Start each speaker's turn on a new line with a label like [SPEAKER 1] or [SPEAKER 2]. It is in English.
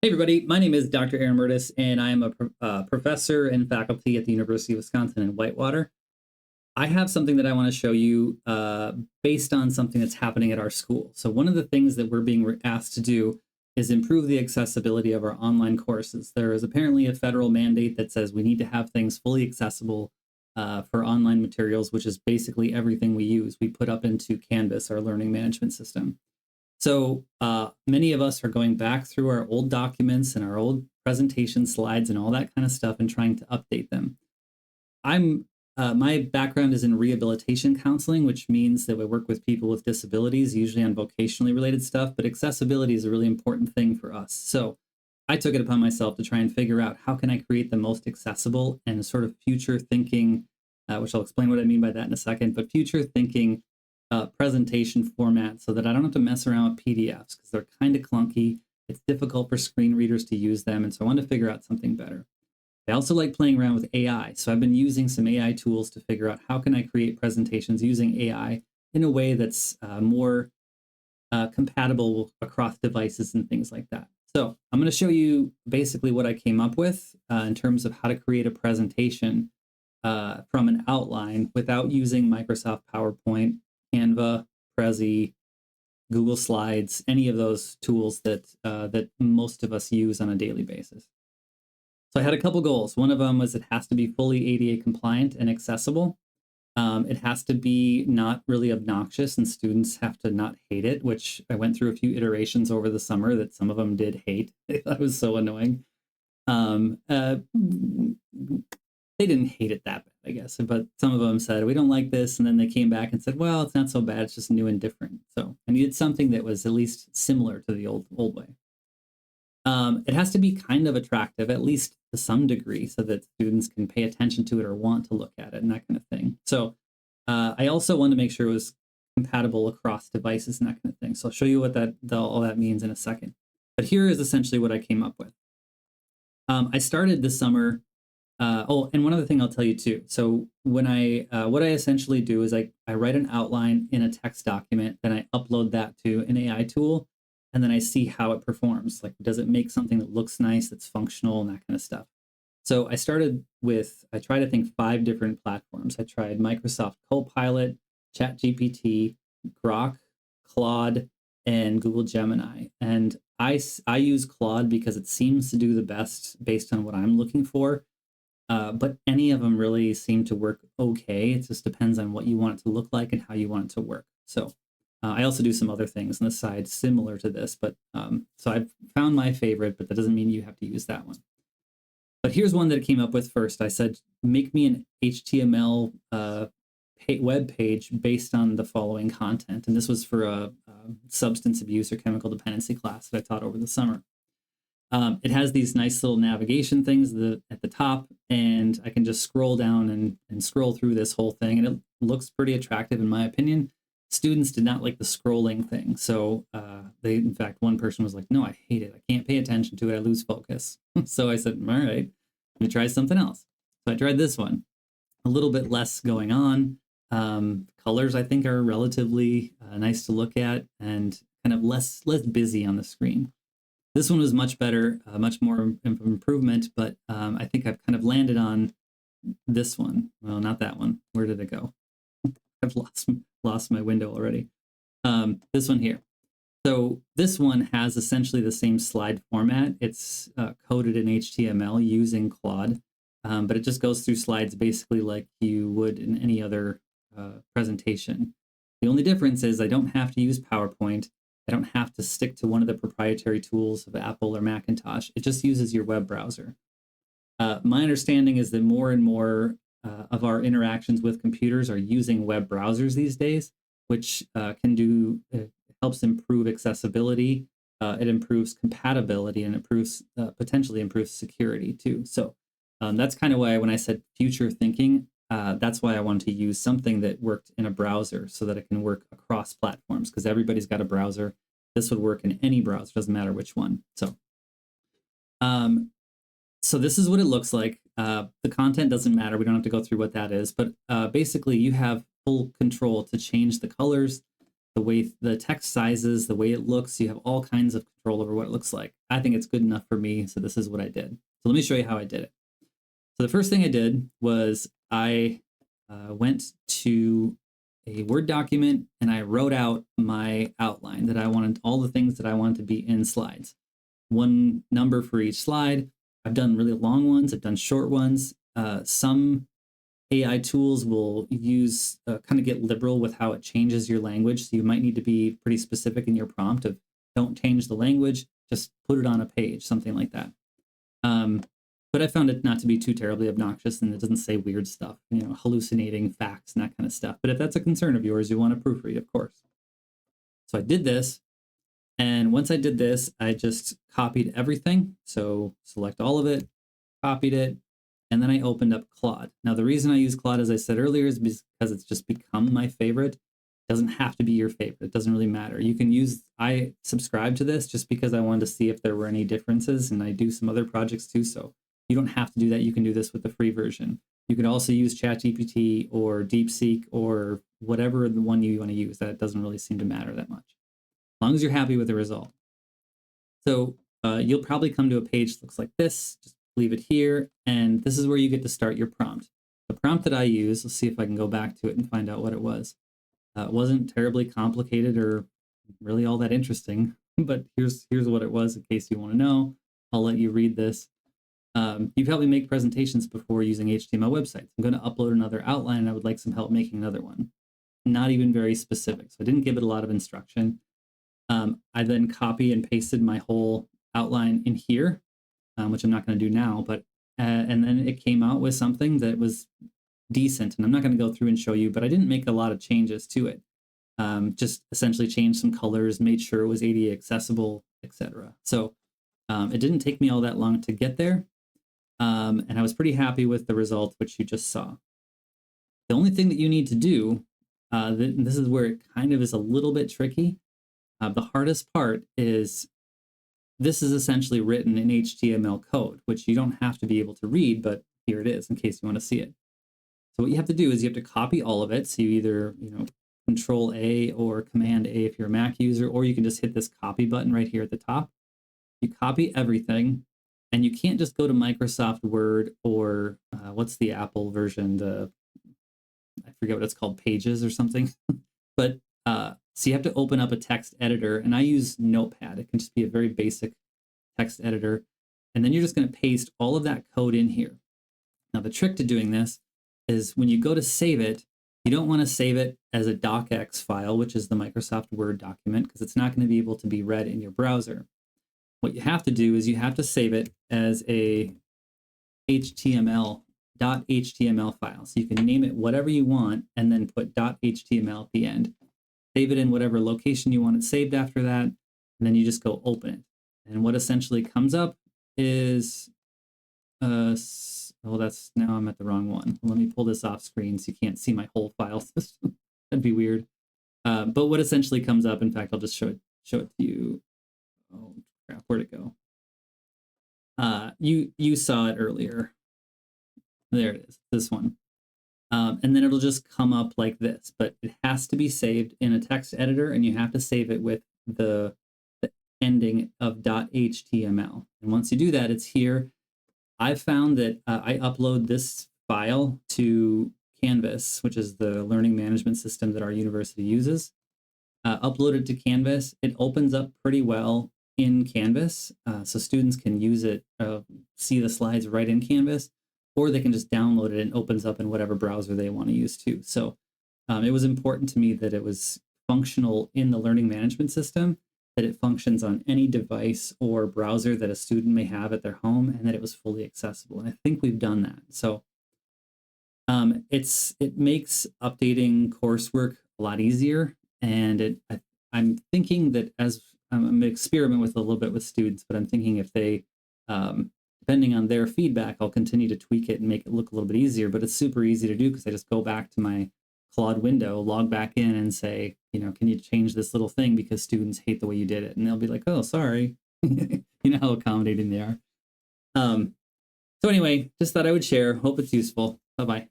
[SPEAKER 1] Hey everybody, my name is Dr. Aaron Murtis, and I am a professor and faculty at the University of Wisconsin in Whitewater. I have something that I want to show you based on something that's happening at our school. So one of the things that we're being asked to do is improve the accessibility of our online courses. There is apparently a federal mandate that says we need to have things fully accessible for online materials, which is basically everything we use. We put up into Canvas, our learning management system. So many of us are going back through our old documents and our old presentation slides and all that kind of stuff and trying to update them. My background is in rehabilitation counseling, which means that we work with people with disabilities, usually on vocationally related stuff, but accessibility is a really important thing for us. So I took it upon myself to try and figure out how can I create the most accessible and sort of future thinking, which I'll explain what I mean by that in a second, but future thinking presentation format so that I don't have to mess around with PDFs because they're kind of clunky. It's difficult for screen readers to use them. And so I wanted to figure out something better. I also like playing around with AI. So I've been using some AI tools to figure out how can I create presentations using AI in a way that's more compatible across devices and things like that. So I'm going to show you basically what I came up with in terms of how to create a presentation from an outline without using Microsoft PowerPoint, Canva, Prezi, Google Slides, any of those tools that most of us use on a daily basis. So I had a couple goals. One of them was it has to be fully ADA compliant and accessible. It has to be not really obnoxious and students have to not hate it, which I went through a few iterations over the summer that some of them did hate. They thought it was so annoying. They didn't hate it that bad, I guess, but some of them said, we don't like this. And then they came back and said, well, it's not so bad. It's just new and different. So I needed something that was at least similar to the old way. It has to be kind of attractive, at least to some degree, so that students can pay attention to it or want to look at it and that kind of thing. So I also wanted to make sure it was compatible across devices and that kind of thing. So I'll show you what all that means in a second. But here is essentially what I came up with. I started this summer. And one other thing I'll tell you too. So when what I essentially do is I write an outline in a text document, then I upload that to an AI tool, and then I see how it performs. Like, does it make something that looks nice, that's functional, and that kind of stuff. So I tried, I think, 5 different platforms. I tried Microsoft Copilot, ChatGPT, Grok, Claude, and Google Gemini. And I use Claude because it seems to do the best based on what I'm looking for. But any of them really seem to work okay. It just depends on what you want it to look like and how you want it to work. So I also do some other things on the side similar to this, but so I've found my favorite, but that doesn't mean you have to use that one. But here's one that I came up with first. I said, make me an HTML web page based on the following content. And this was for a substance abuse or chemical dependency class that I taught over the summer. It has these nice little navigation things at the top, and I can just scroll down and scroll through this whole thing, and it looks pretty attractive in my opinion. Students did not like the scrolling thing, so in fact, one person was like, no, I hate it. I can't pay attention to it. I lose focus. So I said, all right, let me try something else. So I tried this one. A little bit less going on. Colors, I think, are relatively nice to look at and kind of less busy on the screen. This one was much better, much more improvement, but I think I've kind of landed on this one. Well, not that one. Where did it go? I've lost my window already. This one here. So this one has essentially the same slide format. It's coded in HTML using Claude, but it just goes through slides basically like you would in any other presentation. The only difference is I don't have to use PowerPoint. I don't have to stick to one of the proprietary tools of Apple or Macintosh. It just uses your web browser. My understanding is that more and more of our interactions with computers are using web browsers these days, which helps improve accessibility. It improves compatibility and potentially improves security too. So that's kind of why when I said future thinking, that's why I wanted to use something that worked in a browser so that it can work across platforms, because everybody's got a browser. This would work in any browser, doesn't matter which one. So this is what it looks like. The content doesn't matter. We don't have to go through what that is, but basically you have full control to change the colors, the way the text sizes, the way it looks. You have all kinds of control over what it looks like. I think it's good enough for me, so this is what I did. So let me show you how I did it. So the first thing I did was I went to a Word document and I wrote out my outline that I wanted, all the things that I wanted to be in slides. One number for each slide. I've done really long ones. I've done short ones. Some AI tools will use kind of get liberal with how it changes your language. So you might need to be pretty specific in your prompt of don't change the language, just put it on a page, something like that. But I found it not to be too terribly obnoxious, and it doesn't say weird stuff, hallucinating facts and that kind of stuff. But if that's a concern of yours, you want to proofread, of course. So I did this. And once I did this, I just copied everything. So select all of it, copied it, and then I opened up Claude. Now, the reason I use Claude, as I said earlier, is because it's just become my favorite. It doesn't have to be your favorite. It doesn't really matter. You can use, I subscribe to this just because I wanted to see if there were any differences, and I do some other projects too. So you don't have to do that. You can do this with the free version. You could also use ChatGPT or DeepSeek or whatever the one you want to use. That doesn't really seem to matter that much, as long as you're happy with the result. So you'll probably come to a page that looks like this. Just leave it here. And this is where you get to start your prompt. The prompt that I use, let's see if I can go back to it and find out what it was. It wasn't terribly complicated or really all that interesting, but here's what it was in case you want to know. I'll let you read this. You've helped me make presentations before using HTML websites. I'm going to upload another outline and I would like some help making another one. Not even very specific. So I didn't give it a lot of instruction. I then copy and pasted my whole outline in here, which I'm not going to do now, but and then it came out with something that was decent. And I'm not going to go through and show you, but I didn't make a lot of changes to it. Just essentially changed some colors, made sure it was ADA accessible, etc. So it didn't take me all that long to get there. And I was pretty happy with the result, which you just saw. The only thing that you need to do, this is where it kind of is a little bit tricky. The hardest part is this is essentially written in HTML code, which you don't have to be able to read, but here it is in case you want to see it. So what you have to do is you have to copy all of it. So you either, Control A or Command A if you're a Mac user, or you can just hit this copy button right here at the top. You copy everything, and you can't just go to Microsoft Word or what's the Apple version, I forget what it's called, Pages or something. But so you have to open up a text editor, and I use Notepad. It can just be a very basic text editor. And then you're just going to paste all of that code in here. Now, the trick to doing this is when you go to save it, you don't want to save it as a docx file, which is the Microsoft Word document, because it's not going to be able to be read in your browser. What you have to do is you have to save it as a .html file. So you can name it whatever you want and then put .html at the end. Save it in whatever location you want it saved after that, and then you just go open it. And what essentially comes up is, now I'm at the wrong one. Let me pull this off screen so you can't see my whole file system. That'd be weird. But what essentially comes up, in fact, I'll just show it to you. Oh crap, where'd it go? You saw it earlier. There it is, this one. And then it'll just come up like this, but it has to be saved in a text editor, and you have to save it with the ending of .html. And once you do that, it's here. I've found that I upload this file to Canvas, which is the learning management system that our university uses. Upload it to Canvas. It opens up pretty well in Canvas, so students can use it, see the slides right in Canvas, or they can just download it and it opens up in whatever browser they want to use too. So it was important to me that it was functional in the learning management system, that it functions on any device or browser that a student may have at their home, and that it was fully accessible. And I think we've done that. So it makes updating coursework a lot easier. And I'm thinking that as I'm going to experiment with a little bit with students, but I'm thinking if they, depending on their feedback, I'll continue to tweak it and make it look a little bit easier. But it's super easy to do because I just go back to my Claude window, log back in and say, can you change this little thing because students hate the way you did it? And they'll be like, oh, sorry. You know how accommodating they are. So anyway, just thought I would share. Hope it's useful. Bye-bye.